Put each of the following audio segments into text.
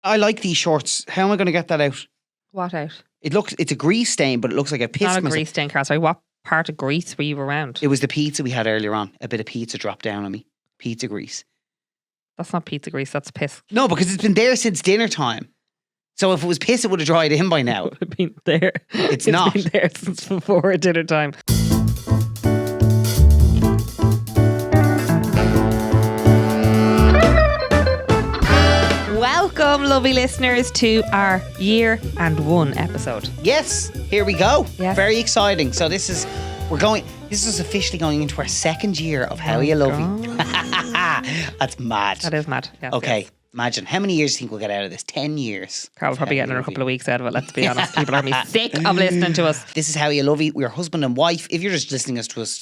I like these shorts. How am I going to get that out? What out? It's a grease stain, but it looks like a piss. Not a grease stain, Carl. Sorry, what part of Greece were you around? It was the pizza we had earlier on. A bit of pizza dropped down on me. Pizza grease. That's not pizza grease, that's piss. No, because it's been there since dinner time. So if it was piss, it would have dried in by now. It would have been there. It's not. Been there since before dinner time. Welcome, lovely listeners, to our year and one episode. Yes, here we go. Yes. Very exciting. So this is officially going into our second year of How Are You Lovie? That's mad. That is mad. Yes, Okay, yes. Imagine, how many years do you think we'll get out of this? 10 years. Carl will probably get another couple of weeks out of it, let's be honest. People are going to be sick of listening to us. This is How You Lovie. We're husband and wife. If you're just listening to us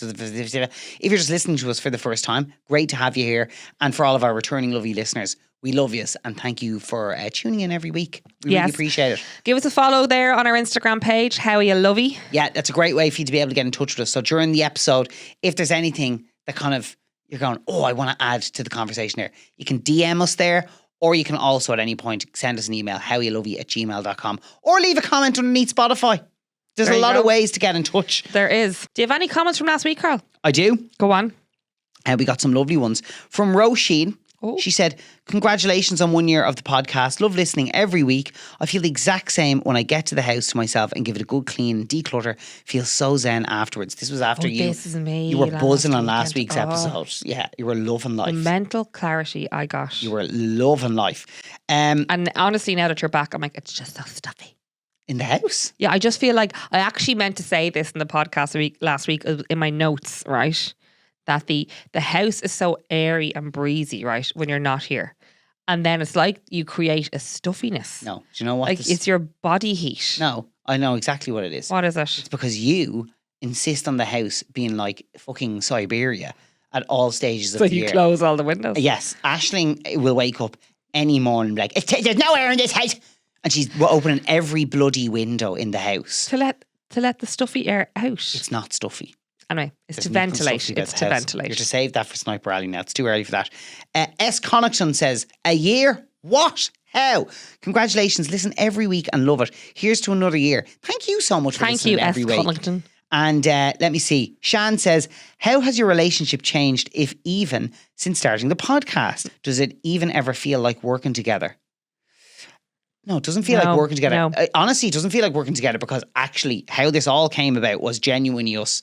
for the first time, great to have you here. And for all of our returning lovely listeners, we love you and thank you for tuning in every week. We really appreciate it. Give us a follow there on our Instagram page, How Are You Lovie? Yeah, that's a great way for you to be able to get in touch with us. So during the episode, if there's anything that kind of you're going, oh, I want to add to the conversation here, you can DM us there, or you can also at any point send us an email, howyoulovie@gmail.com, or leave a comment underneath Spotify. There's a lot of ways to get in touch. There is. Do you have any comments from last week, Carl? I do. Go on. And we got some lovely ones. From Roisin. Oh. She said, congratulations on 1 year of the podcast. Love listening every week. I feel the exact same when I get to the house to myself and give it a good clean, declutter. Feel so zen afterwards. This was after This is me. You were buzzing on last week's episode. Yeah, you were loving life. The mental clarity I got. You were loving life. And honestly, now that you're back, I'm like, it's just so stuffy. In the house? Yeah, I just feel like I actually meant to say this in the podcast last week in my notes, right? That the house is so airy and breezy, right, when you're not here. And then it's like you create a stuffiness. No. Do you know what? Like it's your body heat. No, I know exactly what it is. What is it? It's because you insist on the house being like fucking Siberia at all stages of the year. So you close all the windows? Yes. Aisling will wake up any morning and be like, there's no air in this house. And she's opening every bloody window in the house. To let the stuffy air out. It's not stuffy. Anyway, it's There's to nothing ventilate. stuffy about It's the to house. ventilate. You're to save that for Sniper Alley now. It's too early for that. S. Connaughton says, a year? What? How? Congratulations. Listen every week and love it. Here's to another year. Thank you so much for listening every week. Thank you, S. Connaughton. And let me see. Shan says, how has your relationship changed, if even, since starting the podcast? Does it even ever feel like working together? No, it doesn't feel like working together. No. Honestly, it doesn't feel like working together because actually how this all came about was genuinely us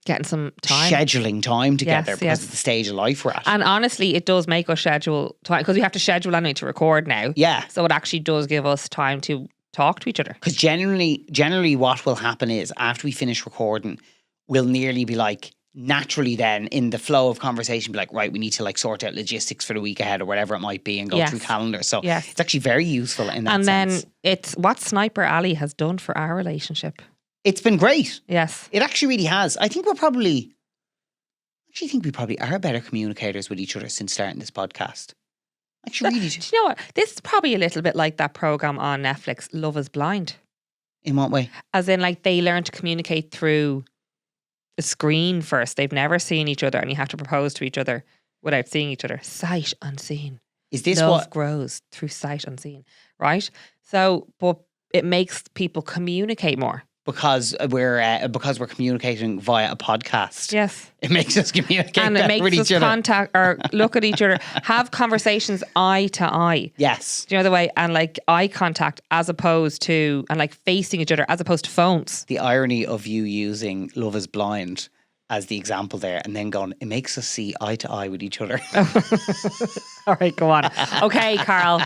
getting some time. Scheduling time together because of the stage of life we're at. And honestly, it does make us schedule time because we have to schedule anyway to record now. Yeah. So it actually does give us time to talk to each other. Because generally what will happen is after we finish recording, we'll nearly be like, naturally then in the flow of conversation be like, right, we need to like sort out logistics for the week ahead or whatever it might be and go through calendars. So it's actually very useful in that sense. And then it's what Sniper Alley has done for our relationship. It's been great. Yes. It actually really has. I think we probably are better communicators with each other since starting this podcast. Actually, really. Do you know what? This is probably a little bit like that program on Netflix, Love is Blind. In what way? As in like they learn to communicate through the screen first. They've never seen each other and you have to propose to each other without seeing each other. Sight unseen. Is this Love what grows through sight unseen, right? So, but it makes people communicate more. Because we're communicating via a podcast. Yes. It makes us communicate and it makes with us each other. contact or look at each other, have conversations eye to eye. Yes. Do you know the way? And like eye contact as opposed to, and like facing each other as opposed to phones. The irony of you using Love is Blind as the example there and then going, it makes us see eye to eye with each other. All right, go on. Okay, Carl.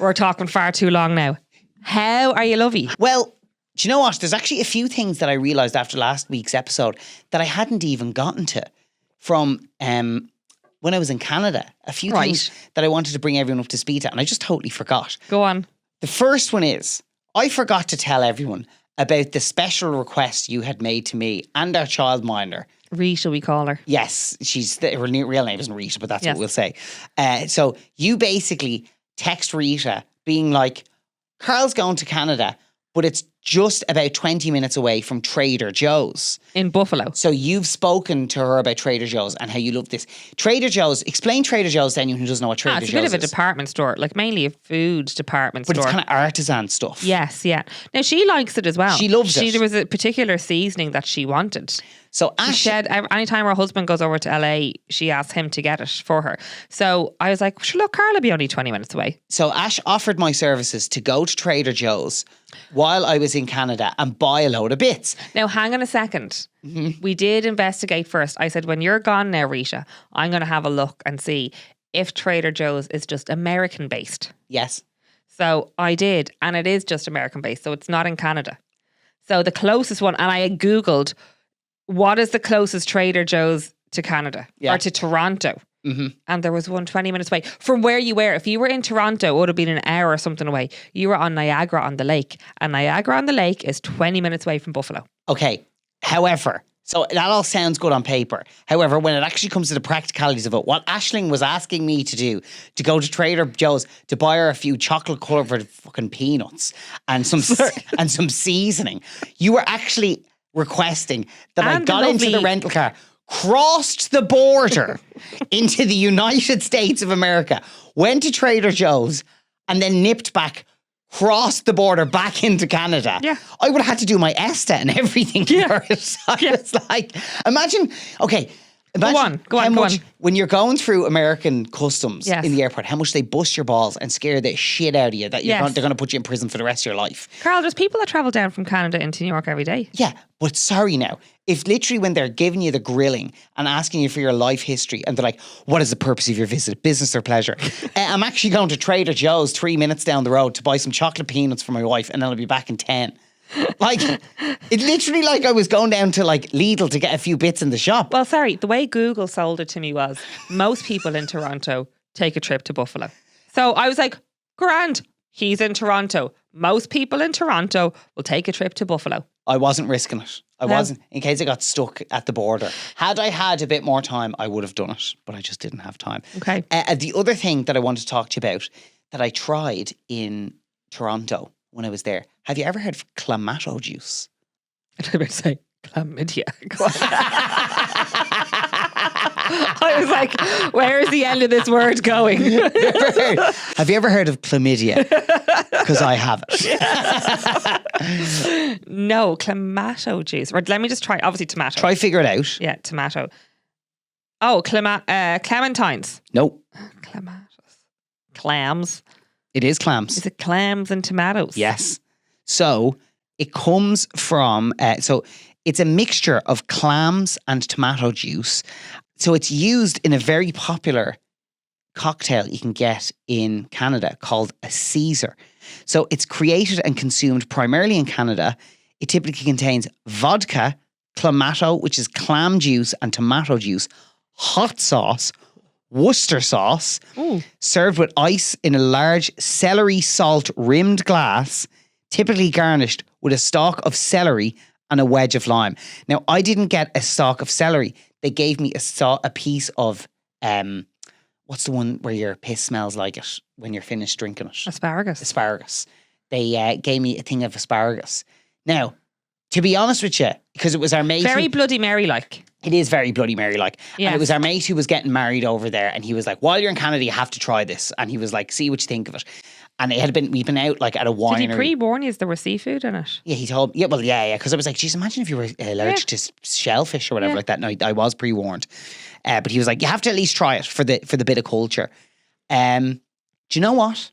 We're talking far too long now. How are you, Lovie? Well, do you know what? There's actually a few things that I realised after last week's episode that I hadn't even gotten to from when I was in Canada. A few things that I wanted to bring everyone up to speed to and I just totally forgot. Go on. The first one is, I forgot to tell everyone about the special request you had made to me and our childminder. Rita, we call her. Yes, her real name isn't Rita, but that's what we'll say. So you basically text Rita being like, Carl's going to Canada, but it's just about 20 minutes away from Trader Joe's. In Buffalo. So you've spoken to her about Trader Joe's and how you love this. Trader Joe's, explain Trader Joe's to anyone who doesn't know what Trader Joe's is. It's a bit of a department store, like mainly a food department store. But it's kind of artisan stuff. Yes, yeah. Now she likes it as well. She loves it. There was a particular seasoning that she wanted. So Ash... She said anytime her husband goes over to LA, she asks him to get it for her. So I was like, sure, look, Carl will be only 20 minutes away. So Ash offered my services to go to Trader Joe's while I was in Canada and buy a load of bits. Now, hang on a second. We did investigate first. I said, when you're gone now, Rita, I'm going to have a look and see if Trader Joe's is just American based. Yes. So I did, and it is just American based. So it's not in Canada. So the closest one, and I Googled, what is the closest Trader Joe's to Canada or to Toronto? And there was one 20 minutes away from where you were. If you were in Toronto, it would have been an hour or something away. You were on Niagara on the Lake, and Niagara on the Lake is 20 minutes away from Buffalo. Okay. However, so that all sounds good on paper. However, when it actually comes to the practicalities of it, what Aisling was asking me to do, to go to Trader Joe's to buy her a few chocolate-covered fucking peanuts and some seasoning, you were actually requesting that I got into the rental car, crossed the border into the United States of America, went to Trader Joe's, and then nipped back, crossed the border back into Canada. Yeah. I would have had to do my ESTA and everything for it. I was like, imagine Go on. when you're going through American customs Yes. in the airport, how much they bust your balls and scare the shit out of you that they're going to put you in prison for the rest of your life. Carl, there's people that travel down from Canada into New York every day. Yeah, but sorry now. If literally when they're giving you the grilling and asking you for your life history and they're like, what is the purpose of your visit, business or pleasure? I'm actually going to Trader Joe's 3 minutes down the road to buy some chocolate peanuts for my wife and then I'll be back in 10. Like, it literally like I was going down to like Lidl to get a few bits in the shop. Well, sorry, the way Google sold it to me was most people in Toronto take a trip to Buffalo. So I was like, grand, he's in Toronto. Most people in Toronto will take a trip to Buffalo. I wasn't risking it. I wasn't, in case I got stuck at the border. Had I had a bit more time, I would have done it, but I just didn't have time. Okay. The other thing that I wanted to talk to you about that I tried in Toronto when I was there. Have you ever heard of clamato juice? I was about to say chlamydia. I was like, where is the end of this word going? Have you ever heard of chlamydia? Because I haven't. No, clamato juice. Right, let me just try. Obviously, tomato. Try figure it out. Yeah, tomato. Oh, clementines. Nope. Clematis. Clams. It is clams. Is it clams and tomatoes? Yes. So it comes from, so it's a mixture of clams and tomato juice. So it's used in a very popular cocktail you can get in Canada called a Caesar. So it's created and consumed primarily in Canada. It typically contains vodka, clamato, which is clam juice and tomato juice, hot sauce, Worcester sauce, served with ice in a large celery salt rimmed glass, typically garnished with a stalk of celery and a wedge of lime. Now, I didn't get a stalk of celery. They gave me a piece of, what's the one where your piss smells like it when you're finished drinking it? Asparagus. They gave me a thing of asparagus. Now, to be honest with you, because it was our mate. Very Bloody Mary-like. It is very Bloody Mary-like. Yes. And it was our mate who was getting married over there. And he was like, while you're in Canada, you have to try this. And he was like, see what you think of it. And we'd been out like at a winery. Did he pre-warn you there was seafood in it? Yeah, he told me. Yeah. Because I was like, geez, imagine if you were allergic to shellfish or whatever like that. No, I was pre-warned. But he was like, you have to at least try it for the bit of culture. Do you know what?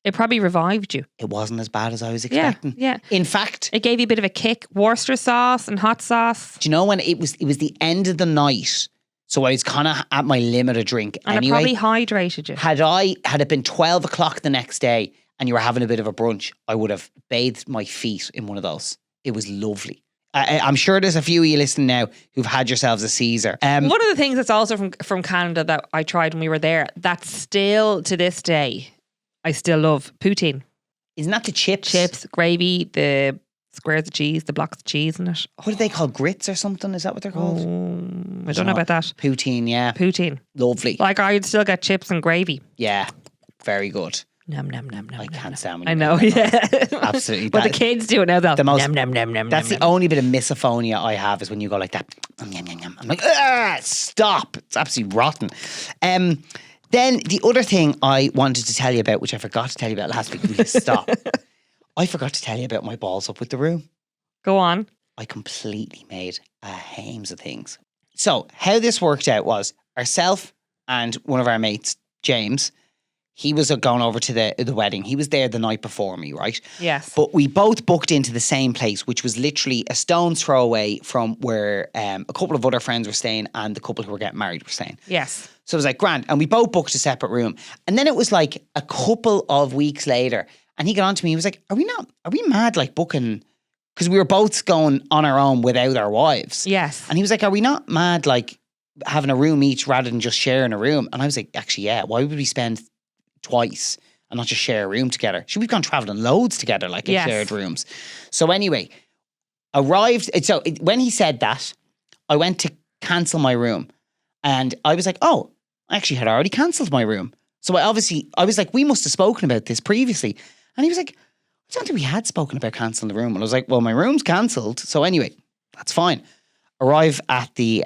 It probably revived you. It wasn't as bad as I was expecting. Yeah. In fact, it gave you a bit of a kick. Worcester sauce and hot sauce. Do you know when it was the end of the night? So I was kind of at my limit of drink and anyway. It probably hydrated you. Had it been 12 o'clock the next day and you were having a bit of a brunch, I would have bathed my feet in one of those. It was lovely. I'm sure there's a few of you listening now who've had yourselves a Caesar. One of the things that's also from Canada that I tried when we were there, that still to this day, I still love poutine. Isn't that the chips? Chips, gravy, the squares of cheese, the blocks of cheese in it. What are they called? Grits or something? Is that what they're called? I don't know about that. Poutine, yeah. Poutine. Lovely. Like I'd still get chips and gravy. Yeah, very good. Nom, nom, nom, nom. I can't stand when I you know, make that yeah. noise. Absolutely. But the kids do it now. They'll the most- nom, nom, nom, nom, That's nom, the only bit of misophonia I have is when you go like that. Yum, yum, yum. I'm like, stop. It's absolutely rotten. Then the other thing I wanted to tell you about, which I forgot to tell you about last week, will you stop? I forgot to tell you about my balls up with the room. Go on. I completely made a hames of things. So how this worked out was ourself and one of our mates, James, he was going over to the wedding. He was there the night before me, right? Yes. But we both booked into the same place, which was literally a stone's throw away from where a couple of other friends were staying and the couple who were getting married were staying. Yes. So it was like grand. And we both booked a separate room. And then it was like a couple of weeks later and he got on to me. He was like, are we mad like booking? Because we were both going on our own without our wives. Yes. And he was like, are we not mad like having a room each rather than just sharing a room? And I was like, actually, yeah. Why would we spend twice and not just share a room together? We've gone traveling loads together, like in shared rooms. So anyway, when he said that, I went to cancel my room and I was like, oh, I actually had already cancelled my room. So I was like, we must have spoken about this previously. And he was like, I don't think we had spoken about cancelling the room. And I was like, well, my room's cancelled. So anyway, that's fine. Arrive at the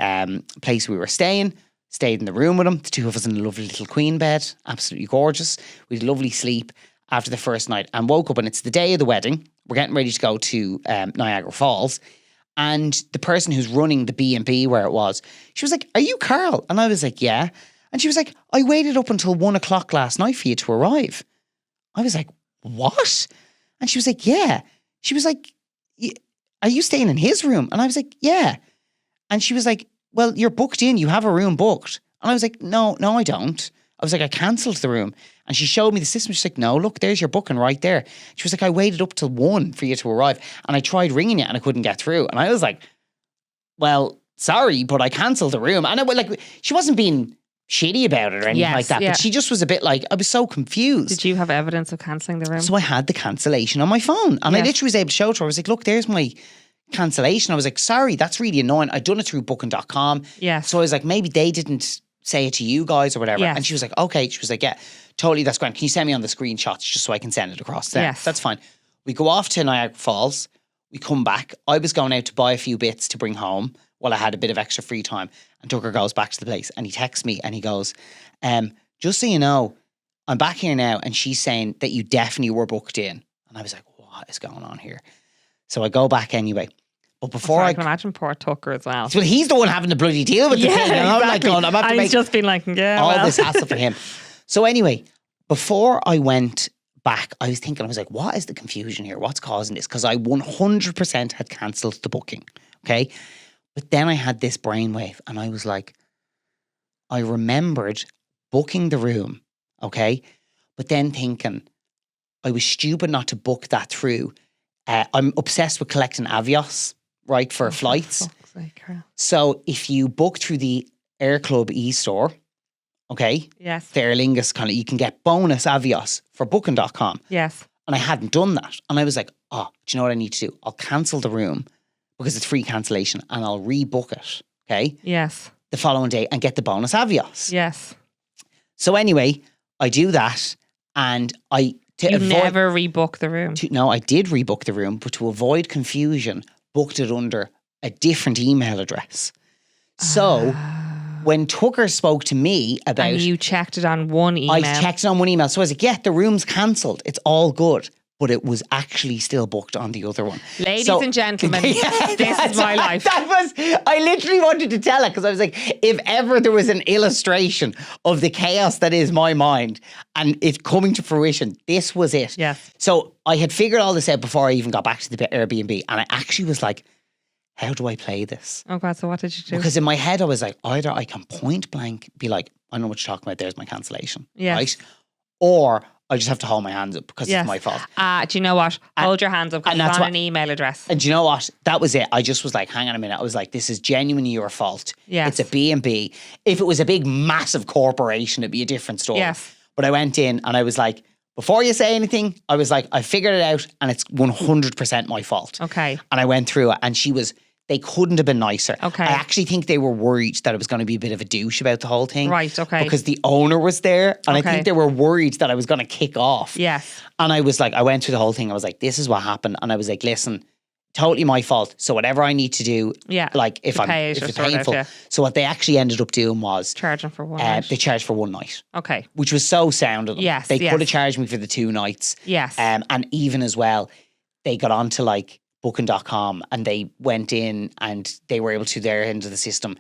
place we were staying. Stayed in the room with him. The two of us in a lovely little queen bed. Absolutely gorgeous. We had lovely sleep after the first night and woke up and it's the day of the wedding. We're getting ready to go to Niagara Falls. And the person who's running the B&B where it was, she was like, are you Carl? And I was like, yeah. And she was like, I waited up until 1 o'clock last night for you to arrive. I was like, what? And she was like, yeah. She was like, are you staying in his room? And I was like, yeah. And she was like, well, you're booked in. You have a room booked. And I was like, no, I don't. I was like, I cancelled the room. And she showed me the system. She's like, no, look, there's your booking right there. She was like, I waited up till 1 for you to arrive. And I tried ringing you and I couldn't get through. And I was like, well, sorry, but I cancelled the room. And she wasn't being shitty about it or anything like that. Yeah. But she just was a bit like, I was so confused. Did you have evidence of cancelling the room? So I had the cancellation on my phone. And I literally was able to show it to her. I was like, look, there's my cancellation. I was like, sorry, that's really annoying. I'd done it through booking.com. Yes. So I was like, maybe they didn't say it to you guys or whatever. Yes. And she was like, okay. She was like, yeah, totally, that's great. Can you send me on the screenshots just so I can send it across to them? Yes. That's fine. We go off to Niagara Falls. We come back. I was going out to buy a few bits to bring home while I had a bit of extra free time. And Tucker goes back to the place and he texts me and he goes, just so you know, I'm back here now and she's saying that you definitely were booked in. And I was like, what is going on here? So I go back anyway. But before I can imagine poor Tucker as well. Well, he's the one having to bloody deal with the thing. And I'm like going, I'm about to and make he's just been like, all this hassle for him. So anyway, before I went back, I was thinking, I was like, what is the confusion here? What's causing this? Because I 100% had cancelled the booking. Okay. But then I had this brainwave and I was like, I remembered booking the room. Okay. But then thinking, I was stupid not to book that through. I'm obsessed with collecting Avios, right, for flights. So if you book through the Air Club e-store, okay, yes, the Aer Lingus kind of, you can get bonus Avios for booking.com. Yes. And I hadn't done that. And I was like, oh, do you know what I need to do? I'll cancel the room because it's free cancellation and I'll rebook it, okay? Yes. The following day and get the bonus Avios. Yes. So anyway, I do that and You never rebook the room. No, I did rebook the room, but to avoid confusion, booked it under a different email address. So when Tucker spoke to me about... And you checked it on one email. I checked it on one email. So I was like, yeah, the room's cancelled. It's all good. But it was actually still booked on the other one. Ladies and gentlemen, this is my life. I literally wanted to tell it because I was like, if ever there was an illustration of the chaos that is my mind and it coming to fruition, this was it. Yes. So I had figured all this out before I even got back to the Airbnb and I actually was like, how do I play this? Oh God, so what did you do? Because in my head I was like, either I can point blank be like, I know what you're talking about, there's my cancellation. Yes. Right? Or I just have to hold my hands up because it's my fault. Do you know what? Hold your hands up because it's on an email address. And do you know what? That was it. I just was like, hang on a minute. I was like, this is genuinely your fault. Yes. It's a B&B. If it was a big, massive corporation, it'd be a different story. Yes. But I went in and I was like, before you say anything, I was like, I figured it out and it's 100% my fault. Okay. And I went through it and she was They couldn't have been nicer. Okay. I actually think they were worried that it was going to be a bit of a douche about the whole thing. Right, okay. Because the owner was there, and I Okay. think they were worried that I was going to kick off. Yes. And I was like, I went through the whole thing. I was like, this is what happened. And I was like, listen, totally my fault. So whatever I need to do, Yeah. like if You pay it if or it's sort it out, painful. yeah. So what they actually ended up doing was Charging for one night. they charged for one night, Okay. which was so sound of them. Yes, They yes. could have charged me for the 2 nights. Yes. And even as well, they got onto like booking.com and they went in and they were able to, their end of the system,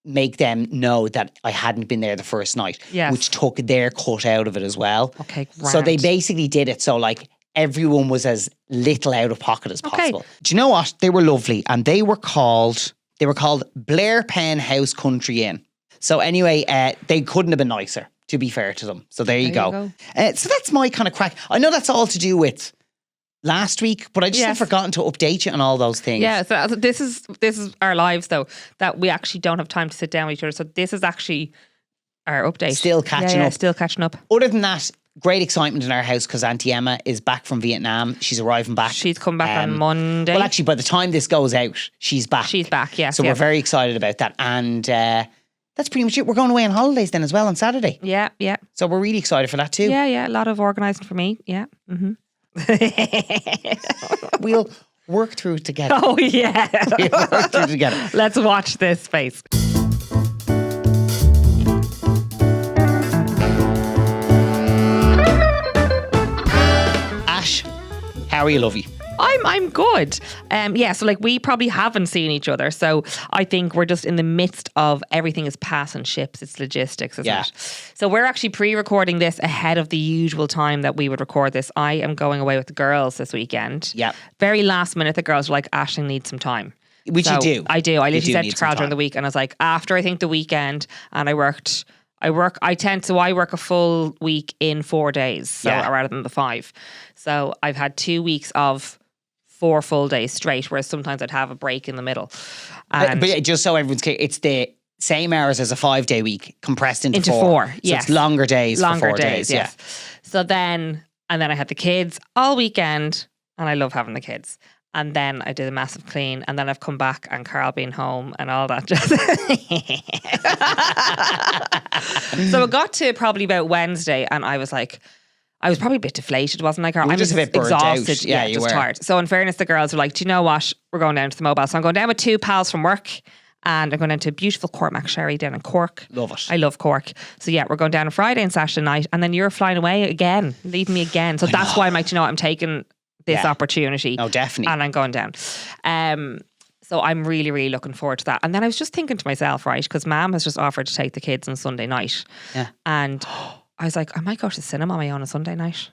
make them know that I hadn't been there the first night, Yes. which took their cut out of it as well. Okay, So they grand. basically did it so like everyone was as little out of pocket as possible. Do you know what? They were lovely, and they were called Blair Pen House Country Inn. So anyway, they couldn't have been nicer, to be fair to them. So there you go. So that's my kind of crack. I know that's all to do with last week, but I just have forgotten to update you on all those things. Yeah, so this is our lives though, that we actually don't have time to sit down with each other. So this is actually our update. Still catching up. Still catching up. Other than that, great excitement in our house because Auntie Emma is back from Vietnam. She's arriving back. She's come back on Monday. Well, actually, by the time this goes out, she's back. She's back, yes. So we're yes. very excited about that. And that's pretty much it. We're going away on holidays then as well on Saturday. Yeah, yeah. So we're really excited for that too. Yeah, yeah. A lot of organising for me. Yeah. Mm-hmm. We'll work through it together. Oh, yeah. We'll work through it together. Let's watch this space. Ash, how are you, Lovie? I'm good. So like we probably haven't seen each other. So I think we're just in the midst of everything is passing ships. It's logistics, isn't it? So we're actually pre-recording this ahead of the usual time that we would record this. I am going away with the girls this weekend. Yeah. Very last minute, the girls were like, Aisling needs some time. Which So you do. I do. I You literally do said need to some Carl during time. the week, and I was like, after I think the weekend, and I work a full week in 4 days, so rather than the 5. So I've had 2 weeks of 4 full days straight, whereas sometimes I'd have a break in the middle. And But just so everyone's clear, it's the same hours as a 5-day week compressed into 4. So Yes. it's longer days for longer 4 days, days. yes. So then I had the kids all weekend, and I love having the kids. And then I did a massive clean, and then I've come back and Carl being home and all that. So it got to probably about Wednesday, and I was probably a bit deflated, wasn't I, Carl? You were I just was a bit burnt out. exhausted. Yeah, Yeah, you just were. tired. So in fairness, the girls were like, do you know what? We're going down to the mobile. So I'm going down with 2 pals from work, and I'm going down to beautiful Cormac Sherry down in Cork. Love it. I love Cork. So yeah, we're going down on Friday and Saturday night, and then you're flying away again, leaving me again. So that's why I'm like, you know what, I'm taking this opportunity. Oh, definitely. And I'm going down. So I'm really, really looking forward to that. And then I was just thinking to myself, right, because Mum has just offered to take the kids on Sunday night. Yeah. And I was like, I might go to the cinema on my own on Sunday night.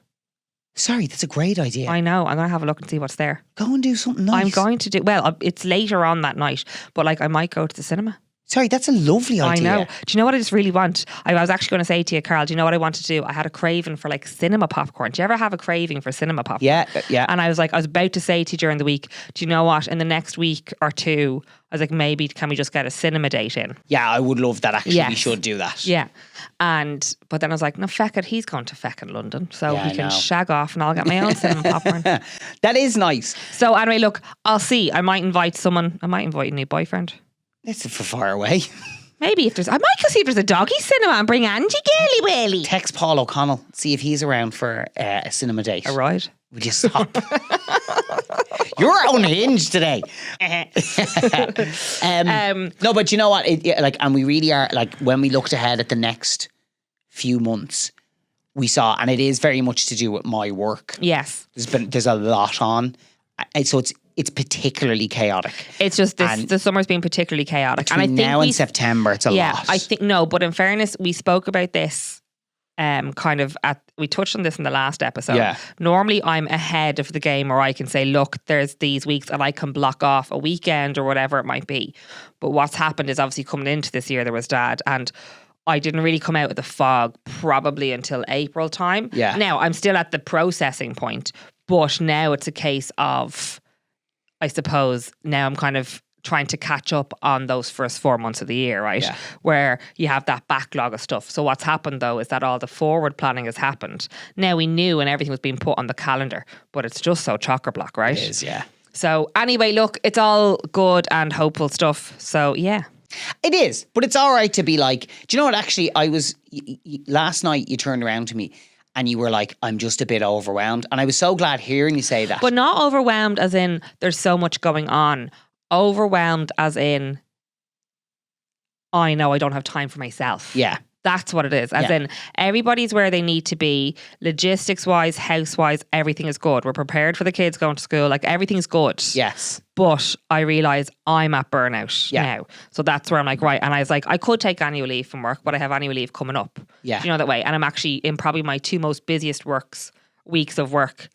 Sorry, that's a great idea. I know. I'm going to have a look and see what's there. Go and do something nice. I'm going to do, well, it's later on that night, but like I might go to the cinema. Sorry, that's a lovely idea. I know. Do you know what I just really want? I was actually going to say to you, Carl, do you know what I wanted to do? I had a craving for like cinema popcorn. Do you ever have a craving for cinema popcorn? Yeah. And I was about to say to you during the week, do you know what? In the next week or 2, I was like, maybe can we just get a cinema date in? Yeah, I would love that actually. Yes. We should do that. Yeah. But then I was like, no, feck it, he's going to feckin' London. So Yeah, I he can know. shag off and I'll get my own cinema popcorn. That is nice. So anyway, look, I'll see. I might invite a new boyfriend. It's for far away. Maybe I might go see if there's a doggy cinema and bring Angie Gaily Whaley. Text Paul O'Connell, see if he's around for a cinema date. A ride. Would you stop? You're unhinged today. No, but you know what? And we really are, like, when we looked ahead at the next few months, we saw, and it is very much to do with my work. Yes. There's a lot on. And so it's particularly chaotic. It's just the summer's been particularly chaotic. And I think now and September, it's a lot. Yeah, I think, no, but in fairness, we spoke about this we touched on this in the last episode. Yeah. Normally I'm ahead of the game where I can say, look, there's these weeks and I can block off a weekend or whatever it might be. But what's happened is obviously coming into this year, there was Dad, and I didn't really come out of the fog probably until April time. Yeah. Now I'm still at the processing point, but now it's a case of, I suppose, now I'm kind of trying to catch up on those first 4 months of the year, right? Yeah. Where you have that backlog of stuff. So what's happened though is that all the forward planning has happened. Now we knew and everything was being put on the calendar, but it's just so chock-a-block, right? It is, yeah. So anyway, look, it's all good and hopeful stuff. So yeah. It is, but it's all right to be like, do you know what? Actually, last night you turned around to me and you were like, I'm just a bit overwhelmed. And I was so glad hearing you say that. But not overwhelmed as in there's so much going on. Overwhelmed as in, I know I don't have time for myself. Yeah. That's what it is. As in, everybody's where they need to be, logistics wise, house wise, everything is good. We're prepared for the kids going to school. Like everything's good. Yes. But I realise I'm at burnout now. So that's where I'm like, right. And I was like, I could take annual leave from work, but I have annual leave coming up. Yeah. Do you know that way? And I'm actually in probably my 2 most busiest weeks of work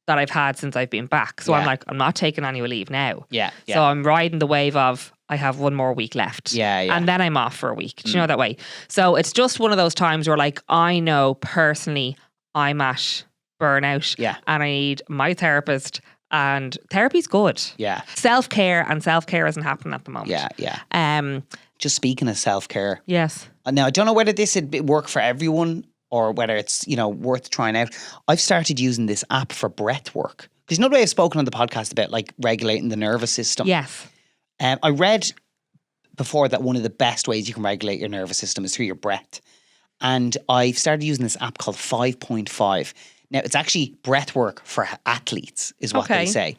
that I've had since I've been back. So I'm like, I'm not taking annual leave now. Yeah. So I'm riding the wave of, I have 1 more week left. Yeah. And then I'm off for a week. Do you know that way? So it's just one of those times where like, I know personally I'm at burnout. Yeah. And I need my therapist, and therapy's good. Yeah. Self-care isn't happening at the moment. Yeah. Yeah. Just speaking of self-care. Yes. Now, I don't know whether this would work for everyone or whether it's, worth trying out. I've started using this app for breath work. Because you know the way I've spoken on the podcast about like regulating the nervous system? Yes. I read before that one of the best ways you can regulate your nervous system is through your breath. And I've started using this app called 5.5. Now, it's actually breath work for athletes is what they say.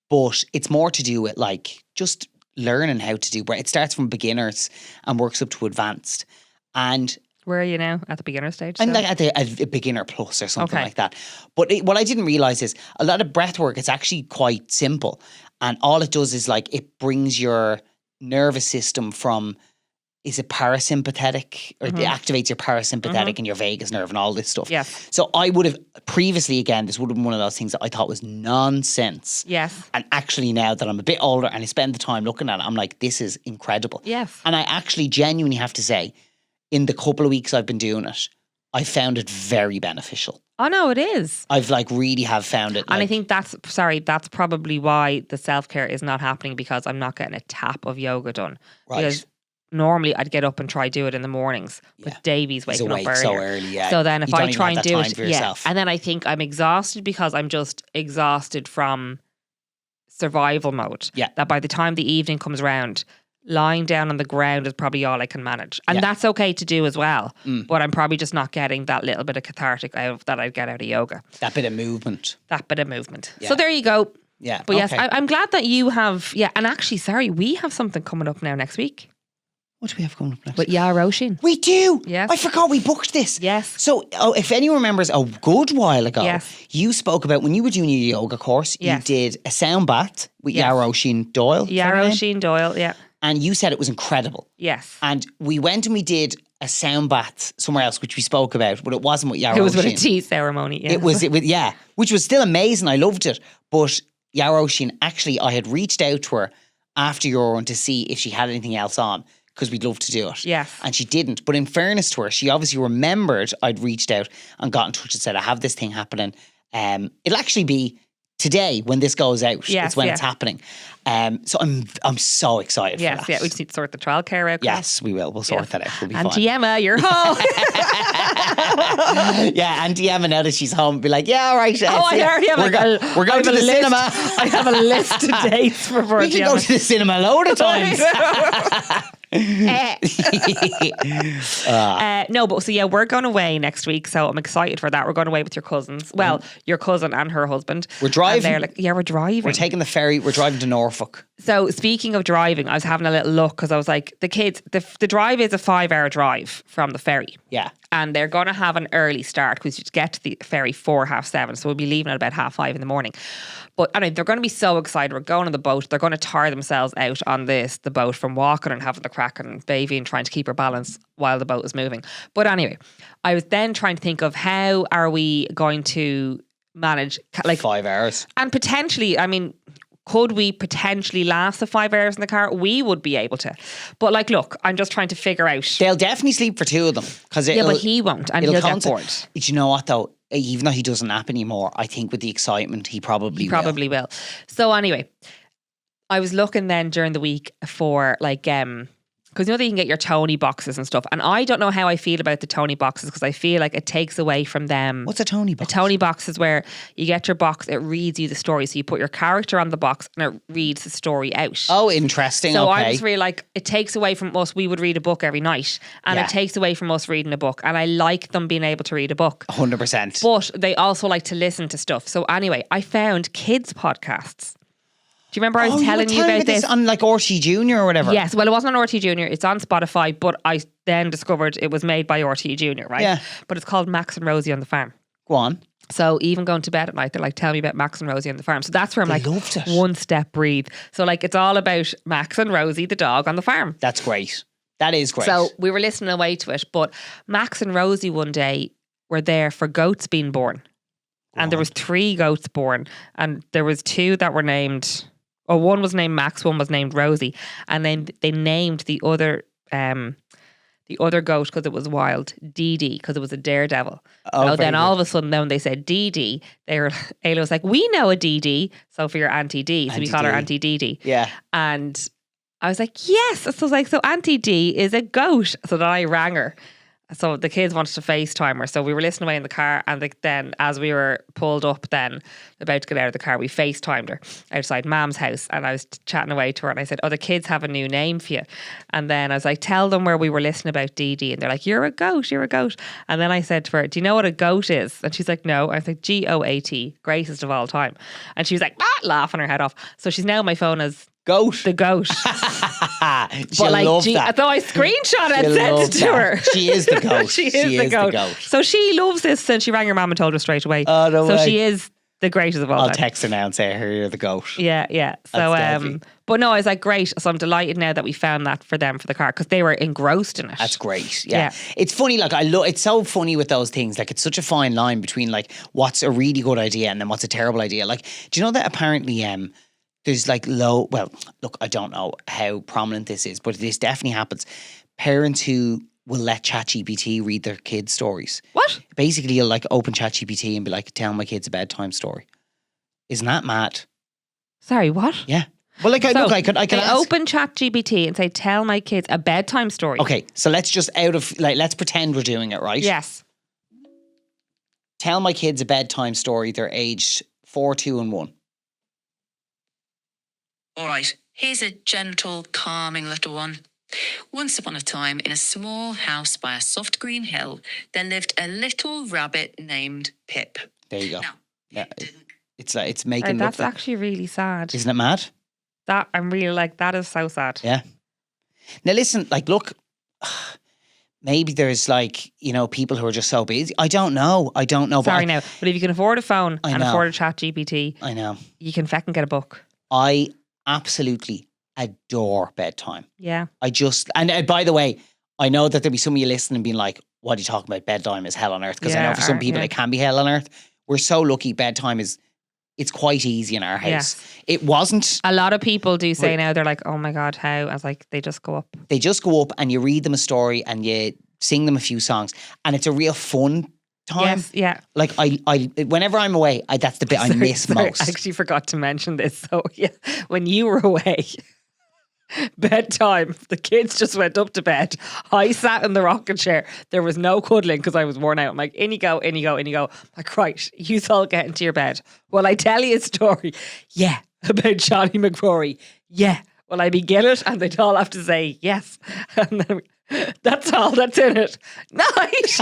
But it's more to do with like just learning how to do breath. It starts from beginners and works up to advanced. And where are you now? At the beginner stage? I'm like at a beginner plus or something Okay. like that. But what I didn't realize is a lot of breath work, it's actually quite simple. And all it does is like it brings your nervous system from, is it parasympathetic? Or it activates your parasympathetic and your vagus nerve and all this stuff. Yes. So I would have previously, again, this would have been one of those things that I thought was nonsense. Yes. And actually now that I'm a bit older and I spend the time looking at it, I'm like, this is incredible. Yes. And I actually genuinely have to say, in the couple of weeks I've been doing it, I found it very beneficial. Oh no, it is. I've really have found it. And I think that's probably why the self-care is not happening, because I'm not getting a tap of yoga done. Right. Because normally I'd get up and try do it in the mornings, but Davey's He's waking up awake earlier. so early, yeah. So then if You don't I even try have and that do time it, for yourself. and then I think I'm exhausted because I'm just exhausted from survival mode. Yeah. That by the time the evening comes around, lying down on the ground is probably all I can manage. And that's okay to do as well. But I'm probably just not getting that little bit of cathartic that I'd get out of yoga. That bit of movement. Yeah. Yeah. So there you go. Yeah. But yes, okay. I'm glad that you have, and actually, sorry, we have something coming up now next week. What do we have coming up next? But Roshin. We do. Yes. I forgot we booked this. Yes. So if anyone remembers a good while ago, Yes. you spoke about when you were doing your yoga course, Yes. you did a sound bath with Yes. Yaroshin Doyle. is that her name? Yaroshin Doyle, yeah. And you said it was incredible. Yes. And we went and we did a sound bath somewhere else, which we spoke about, but it wasn't with Yaroshin. It was with a tea ceremony. Yeah. It was which was still amazing. I loved it. But Yaroshin, actually, I had reached out to her after your one to see if she had anything else on, because we'd love to do it. Yes. And she didn't. But in fairness to her, she obviously remembered I'd reached out and got in touch and said, I have this thing happening. It'll actually be today when this goes out. Yes, it's when yeah. it's happening. So I'm so excited for that. Yes, yeah. We just need to sort the childcare out. Yes, we will. We'll sort that out. We'll be fine. Auntie Emma, you're home. Yeah, Auntie Emma, now that she's home, be like, yeah, all right. I already have we're going to the cinema. I have a list of dates for We can go to the cinema a load of times. No, but so yeah, we're going away next week, so I'm excited for that. We're going away with your cousins. Well, your cousin and her husband. We're driving. And they're like, yeah, we're driving. We're taking the ferry. We're driving to Norfolk. So speaking of driving, I was having a little look because I was like, the kids, the drive is a 5-hour drive from the ferry. Yeah. And they're going to have an early start because you get to the ferry for 7:30. So we'll be leaving at about 5:30 in the morning. But anyway, they're going to be so excited. We're going on the boat. They're going to tire themselves out on the boat from walking and having the crack and baby and trying to keep her balance while the boat is moving. But anyway, I was then trying to think of how are we going to manage 5 hours. and potentially, I mean, could we potentially last the 5 hours in the car? We would be able to. But look, I'm just trying to figure out. They'll definitely sleep for 2 of them. Yeah, but he won't and he'll get bored. Do you know what though? Even though he doesn't nap anymore, I think with the excitement, he probably will. So anyway, I was looking then during the week for Because you know that you can get your Tony boxes and stuff. And I don't know how I feel about the Tony boxes because I feel like it takes away from them. What's a Tony box? A Tony box is where you get your box, it reads you the story. So you put your character on the box and it reads the story out. Oh, interesting. So okay. I just really like, it takes away from us, we would read a book every night. And Yeah. it takes away from us reading a book. And I like them being able to read a book. 100%. But they also like to listen to stuff. So anyway, I found kids podcasts. Do you remember I was telling you about this? On like RT Junior or whatever? Yes, well, it wasn't on RT Junior. It's on Spotify, but I then discovered it was made by RT Junior, right? Yeah. But it's called Max and Rosie on the Farm. Go on. So even going to bed at night, they're like, tell me about Max and Rosie on the farm. So that's where I'm They like, loved it. one step, breathe. So like, it's all about Max and Rosie, the dog on the farm. That's great. That is great. So we were listening away to it, but Max and Rosie one day were there for goats being born. And there was 3 goats born. And there was 2 that were named, or one was named Max, one was named Rosie. And then they named the other goat, because it was wild, Dee Dee, because it was a daredevil. Oh, So then very all good. of a sudden, then when they said Dee Dee, Ayla was like, we know a Dee Dee. So for your Auntie Dee. So we call her Auntie Auntie Dee Dee. Yeah. And I was like, yes. So I was like, so Auntie Dee is a goat. So then I rang her. So the kids wanted to FaceTime her. So we were listening away in the car. And then as we were pulled up then, about to get out of the car, we FaceTimed her outside Mam's house. And I was chatting away to her. And I said, oh, the kids have a new name for you. And then I was like, tell them where we were listening about Dee Dee. And they're like, you're a goat, you're a goat. And then I said to her, do you know what a goat is? And she's like, no. I was like, GOAT, greatest of all time. And she was like, laughing her head off. So she's now on my phone as Goat. the goat. She'll love that. So I screenshot it and She'll sent love it to that. her. She is the goat. She is the goat. So she loves this, and she rang her mum and told her straight away. Oh, no so way. she is the greatest of all I'll time. text her now and say, here, you're the goat. Yeah, yeah. So, That's deadly. but no, I was like, great. So I'm delighted now that we found that for them for the car because they were engrossed in it. That's great. Yeah. Yeah. It's funny, like it's so funny with those things. Like it's such a fine line between like what's a really good idea and then what's a terrible idea. Like, do you know that apparently there's like well, look, I don't know how prominent this is, but this definitely happens. Parents who will let ChatGPT read their kids' stories. What? Basically, you'll like open ChatGPT and be like, tell my kids a bedtime story. Isn't that mad? Sorry, what? Yeah. Well, like, So look, I could they ask. open ChatGPT and say, tell my kids a bedtime story. Okay, so let's just let's pretend we're doing it, right? Yes. Tell my kids a bedtime story. They're aged 4, 2, and 1. All right, here's a gentle, calming little one. Once upon a time, in a small house by a soft green hill, there lived a little rabbit named Pip. There you go. Now, Yeah, Pip didn't it's Right, making. that's look actually really sad. isn't it mad? That I'm really like, that is so sad. Yeah. Now listen, like, look, maybe there's like people who are just so busy. I don't know. Sorry now, but if you can afford a phone I and know. afford a ChatGPT, I know. you can feckin' get a book. I absolutely adore bedtime. Yeah. I just and by the way, I know that there'll be some of you listening and being like, "What are you talking about? Bedtime is hell on earth." Because I Yeah, know for some or- people yeah. it can be hell on earth. We're so lucky. Bedtime it's quite easy in our house. Yes. It wasn't. A lot of people do say Right. now, they're like, oh my God, how? I was like, they just go up. They just go up and you read them a story and you sing them a few songs, and it's a real fun time. Yes, yeah. Like I whenever I'm away, that's the bit I miss most. I actually forgot to mention this. So yeah, when you were away, bedtime, the kids just went up to bed. I sat in the rocking chair. There was no cuddling because I was worn out. I'm like, in you go, in you go, in you go. I'm like, right, you all get into your bed. Well, I tell you a story. Yeah, about Johnny McCrory. Yeah. Well, I begin it and they'd all have to say yes. And then that's all that's in it. Nice.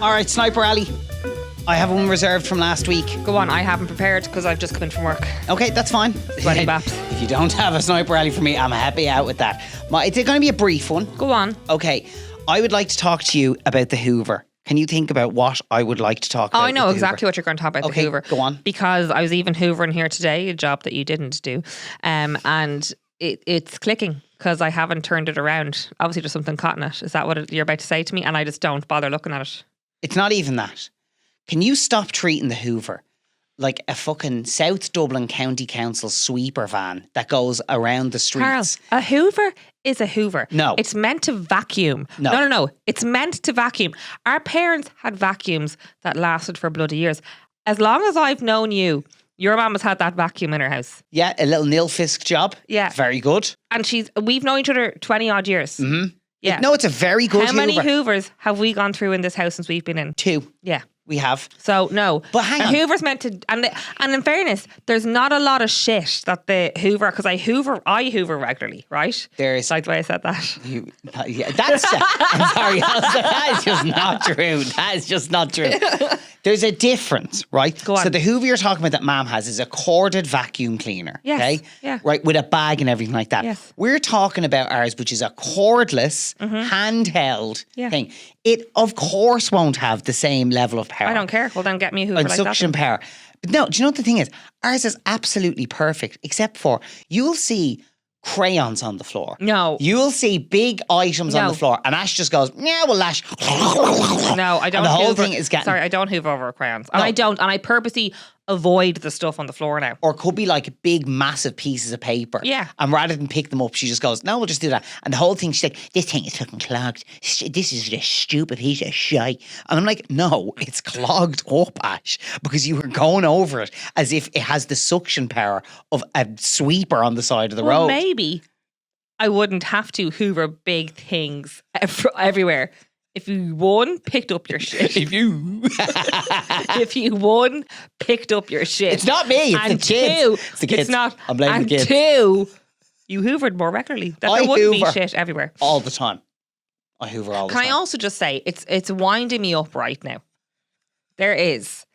All right, Sniper Alley. I have one reserved from last week. Go on, I haven't prepared because I've just come in from work. Okay, that's fine. Sweaty baps. If you don't have a Sniper Alley for me, I'm happy out with that. It's going to be a brief one. Go on. Okay, I would like to talk to you about the Hoover. Can you think about what I would like to talk Oh, about? I know with the exactly Hoover? what you're going to talk about, Okay, the Hoover. go on. Because I was even hoovering here today, a job that you didn't do. And it's clicking because I haven't turned it around. Obviously, there's something caught in it. Is that what you're about to say to me? And I just don't bother looking at it. It's not even that. Can you stop treating the Hoover like a fucking South Dublin County Council sweeper van that goes around the Carl, streets. a Hoover is a Hoover. No. It's meant to vacuum. No. No. It's meant to vacuum. Our parents had vacuums that lasted for bloody years. As long as I've known you, your mum has had that vacuum in her house. Yeah, a little Nilfisk job. Yeah. Very good. And we've known each other 20 odd years. Mm-hmm. Yeah. No, it's a very good How many Hoover. Hoovers have we gone through in this house since we've been in? 2. Yeah. We have. So no, But hang a on. Hoover's meant to, and in fairness, there's not a lot of shit that the Hoover, because I Hoover regularly, right? There's Like the way I said that. yeah, that's I'm sorry. That is just not true. That is just not true. There's a difference, right? Go on. So the Hoover you're talking about that Mom has is a corded vacuum cleaner. Yes, Okay. yeah. Right, with a bag and everything like that. Yes. We're talking about ours, which is a cordless, handheld Yeah. thing. It of course won't have the same level of power. I don't care. Well, then get me a Hoover And like suction that. power. But no, do you know what the thing is? Ours is absolutely perfect, except for you'll see crayons on the floor. No. You'll see big items on No. the floor, and Ash just goes, yeah, well, Ash. No, I don't. And the whole Hoover- thing is getting. Sorry, I don't Hoover over crayons, and No. I don't, and I purposely avoid the stuff on the floor now. Or it could be like big, massive pieces of paper. Yeah. And rather than pick them up, she just goes, no, we'll just do that. And the whole thing, she's like, this thing is fucking clogged. This is a stupid piece of shite. And I'm like, no, it's clogged up, Ash, because you were going over it as if it has the suction power of a sweeper on the side of the Well, road. maybe I wouldn't have to Hoover big things everywhere. If you picked up your shit. If you. If you picked up your shit. It's not me, it's and the kids. Two, It's the kids. It's not. I'm blaming and the kids. Two, you hoovered more regularly. That I there wouldn't hoover. be shit everywhere. All the time. I hoover all the Can time. I also just say, it's winding me up right now. There is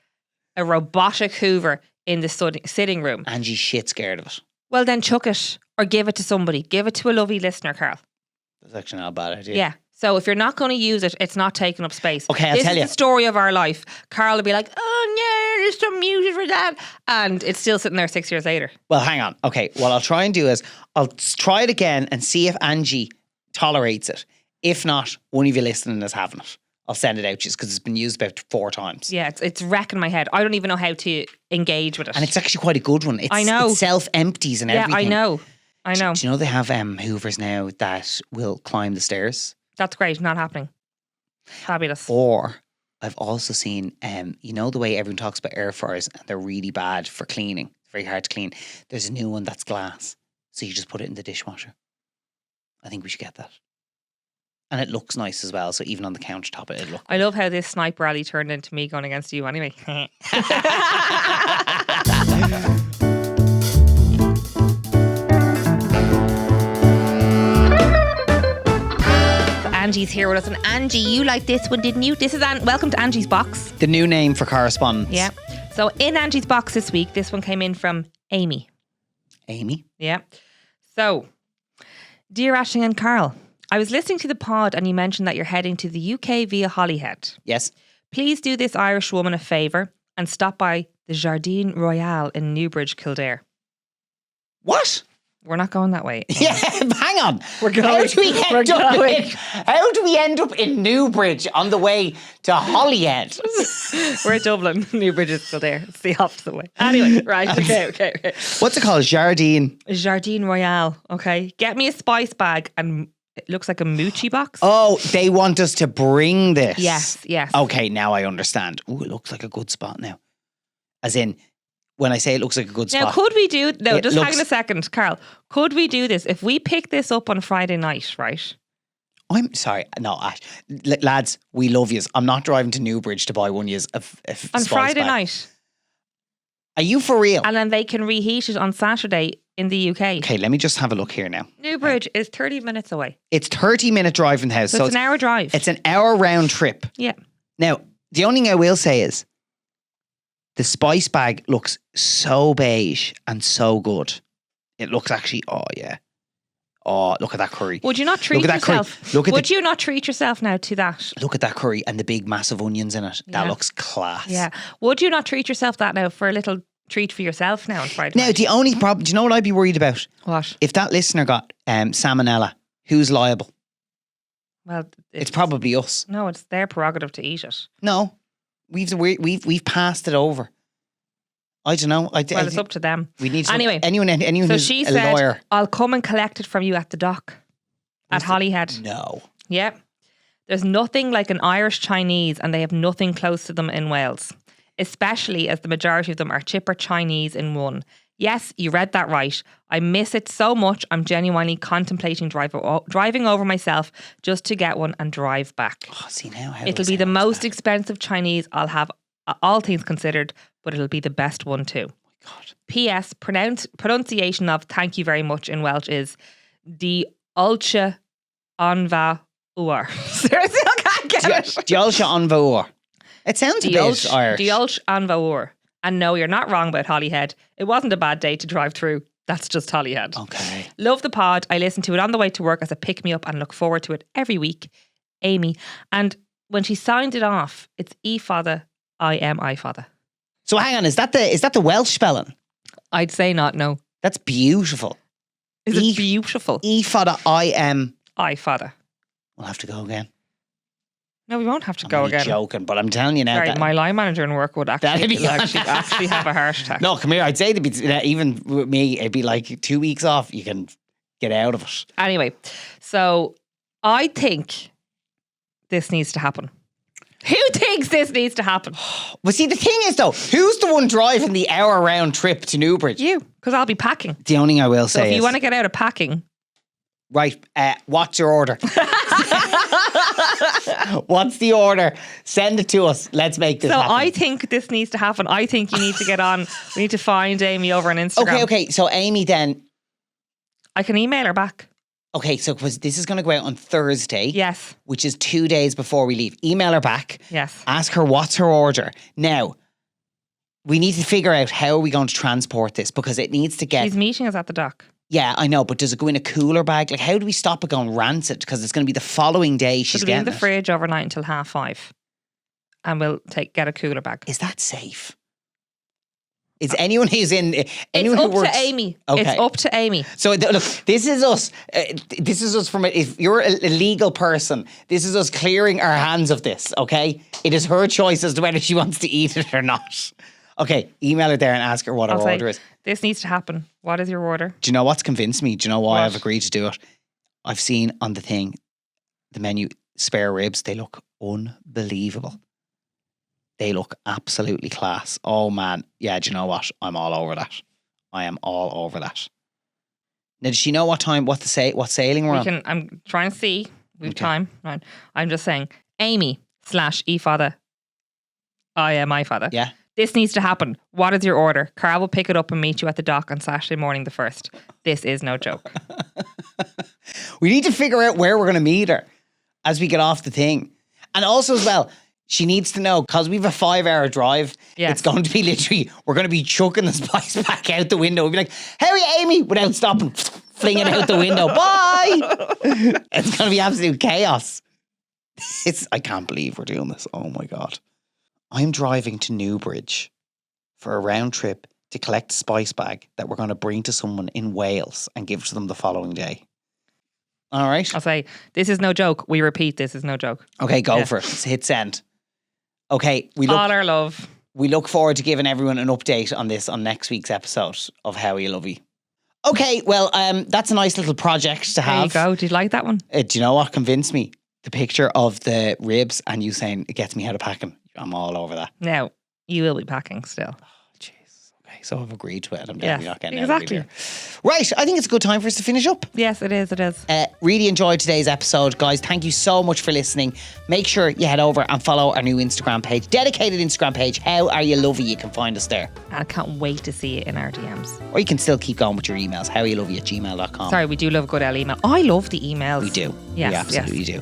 a robotic hoover in the sitting room. Angie's shit scared of it. Well, then chuck it or give it to somebody. Give it to a Lovie listener, Carl. That's actually not a bad idea. Yeah. So if you're not going to use it, it's not taking up space. Okay, I'll tell This you. is the story of our life. Carl will be like, oh no, there's some music for that. And it's still sitting there 6 years later. Well, hang on. Okay, what I'll try and do is I'll try it again and see if Angie tolerates it. If not, one of you listening is having it. I'll send it out just because it's been used about 4 times. Yeah, it's wrecking my head. I don't even know how to engage with it. And it's actually quite a good one. I know. It self-empties and yeah, everything. I know. I know. Do you know they have Hoovers now that will climb the stairs? That's great. Not happening. Fabulous. Or I've also seen, you know the way everyone talks about air fryers and they're really bad for cleaning. It's very hard to clean. There's a new one that's glass. So you just put it in the dishwasher. I think we should get that. And it looks nice as well. So even on the countertop, it'll look I love how this sniper rally turned into me going against you anyway. Angie's here with us. And Angie, you like this one, didn't you? This is welcome to Angie's Box. the new name for correspondence. Yeah. So in Angie's Box this week, this one came in from Amy. Amy. Yeah. So, dear Aisling and Carl, I was listening to the pod and you mentioned that you're heading to the UK via Holyhead. Yes. Please do this Irish woman a favour and stop by the Jardine Royale in Newbridge, Kildare. What? We're not going that way. Yeah, hang on. We're going. How do we We're end up going. how do we end up in Newbridge on the way to Holyhead? We're at Dublin. Newbridge is Kildare. It's the opposite way. Anyway, right. Okay. What's it called? Jardine. Jardine Royale. Okay. Get me a spice bag and it looks like a moochie box. Oh, they want us to bring this. Yes. Okay, now I understand. Ooh, it looks like a good spot now. As in, when I say it looks like a good Now, spot. could we do... No, It just looks- hang on a second, Carl. Could we do this? If we pick this up on Friday night, right? I'm sorry. No, Ash. Lads, we love yous. I'm not driving to Newbridge to buy one yous a On spice Friday bag. night. Are you for real? And then they can reheat it on Saturday in the UK. Okay, let me just have a look here now. Newbridge is 30 minutes away. It's 30-minute drive from the house. So it's an hour drive. It's an hour round trip. Yeah. Now, the only thing I will say is the spice bag looks so beige and so good. It looks actually, oh yeah. Oh, look at that curry. Would you not treat Look at that curry. yourself? Look at Would the- you not treat yourself now to that? Look at that curry and the big massive onions in it. That Yeah. looks class. Yeah. Would you not treat yourself that now for a little treat for yourself now on Friday Now, night? the only problem, do you know what I'd be worried about? What? If that listener got salmonella, who's liable? Well, It's probably us. No, it's their prerogative to eat it. No, we've passed it over. I don't know. Well, it's up to them. We need to, Anyway, anyone So who's she a said, lawyer. I'll come and collect it from you at the dock at Holyhead. No. Yeah. There's nothing like an Irish Chinese, and they have nothing close to them in Wales, especially as the majority of them are chipper Chinese in one. Yes, you read that right. I miss it so much. I'm genuinely contemplating driving over myself just to get one and drive back. Oh, see now how It'll be the most expensive Chinese I'll have, all things considered, but it'll be the best one too. God. P.S. Pronunciation of thank you very much in Welsh is Di Ulcha Anva Uar. Seriously, I can't get it. Diolch an bhúr. It sounds a bit Irish. Diolch Anva Uar. And no, you're not wrong about Holyhead. It wasn't a bad day to drive through. That's just Holyhead. Okay. Love the pod. I listen to it on the way to work as a pick-me-up and look forward to it every week. Amy. And when she signed it off, it's E-Father, I am I-Father. So hang on, is that the Welsh spelling? I'd say not, no. That's beautiful. Is it beautiful? E-Father, I am. I-Father. We'll have to go again. No, we won't have to I'm go only again. joking, but I'm telling you now. Sorry, that my line manager in work would actually have a heart attack. No, come here. I'd say even with me, it'd be like 2 weeks off. You can get out of it. Anyway, so I think this needs to happen. Who thinks this needs to happen? Well, see, the thing is though, who's the one driving the hour round trip to Newbridge? You, because I'll be packing. The only thing I will So say if you is, want to get out of packing, right, what's your order? What's the order? Send it to us. Let's make this happen. I think this needs to happen. I think you need to get on. We need to find Amy over on Instagram. Okay. So Amy then. I can email her back. Okay, so this is going to go out on Thursday. Yes. Which is 2 days before we leave. Email her back. Yes. Ask her what's her order. Now, we need to figure out how are we going to transport this because it needs to get... She's meeting us at the dock. Yeah, I know, but does it go in a cooler bag? Like, how do we stop it going rancid? Because it's going to be the following day she's It'll be in getting the fridge overnight until 5:30. And we'll get a cooler bag. Is that safe? Is anyone who's in... It's anyone up who works, to Amy. Okay. It's up to Amy. So look, this is us. This is us from... If you're a legal person, this is us clearing our hands of this, okay? It is her choice as to whether she wants to eat it or not. Okay, email her there and ask her what her I'll say, order is. This needs to happen. What is your order? Do you know what's convinced me? Do you know why What? I've agreed to do it? I've seen on the thing, the menu, spare ribs. They look unbelievable. They look absolutely class. Oh man. Yeah, do you know what? I'm all over that. I am all over that. Now, does she know what sailing we're on? I'm trying to see. We've Okay. time. Right. I'm just saying, Amy /E-Father, I am I-Father. Yeah. This needs to happen. What is your order? Carl will pick it up and meet you at the dock on Saturday morning the 1st. This is no joke. We need to figure out where we're going to meet her as we get off the thing. And also as well, she needs to know, because we have a 5-hour drive, Yes. it's going to be literally, we're going to be chucking the spice back out the window. We'll be like, how are you, Amy? Without stopping, flinging it out the window. Bye! It's going to be absolute chaos. I can't believe we're doing this. Oh my God. I'm driving to Newbridge for a round trip to collect a spice bag that we're going to bring to someone in Wales and give to them the following day. All right. I'll say, this is no joke. We repeat, this is no joke. Okay, go Yeah. for it. Hit send. Okay, All our love. we look forward to giving everyone an update on this on next week's episode of How Are You Lovey. Okay, well, that's a nice little project to There you have. go. Did you like that one? Do you know what convinced me? The picture of the ribs and you saying it gets me out of packing. I'm all over that. Now, you will be packing still. Jeez. Okay, so I've agreed to it. I'm Yes, definitely not getting exactly. out of here. Right, I think it's a good time for us to finish up. Yes, it is. It is. Really enjoyed today's episode, guys. Thank you so much for listening. Make sure you head over and follow our new Instagram page, dedicated Instagram page. How Are You Lovey? You can find us there. I can't wait to see it in our DMs. Or you can still keep going with your emails, howareyolovey@gmail.com. Sorry, we do love a good email. I love the emails. We do. Yes, we absolutely do.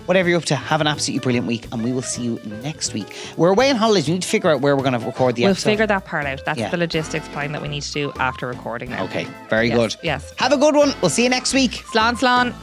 Whatever you're up to, have an absolutely brilliant week and we will see you next week. We're away on holidays. We need to figure out where we're going to record the We'll episode. figure that part out. That's Yeah. the logistics plan that we need to do after recording now. Okay, very Yes, good. yes. Have a good one. We'll see you next week. Slan, slan.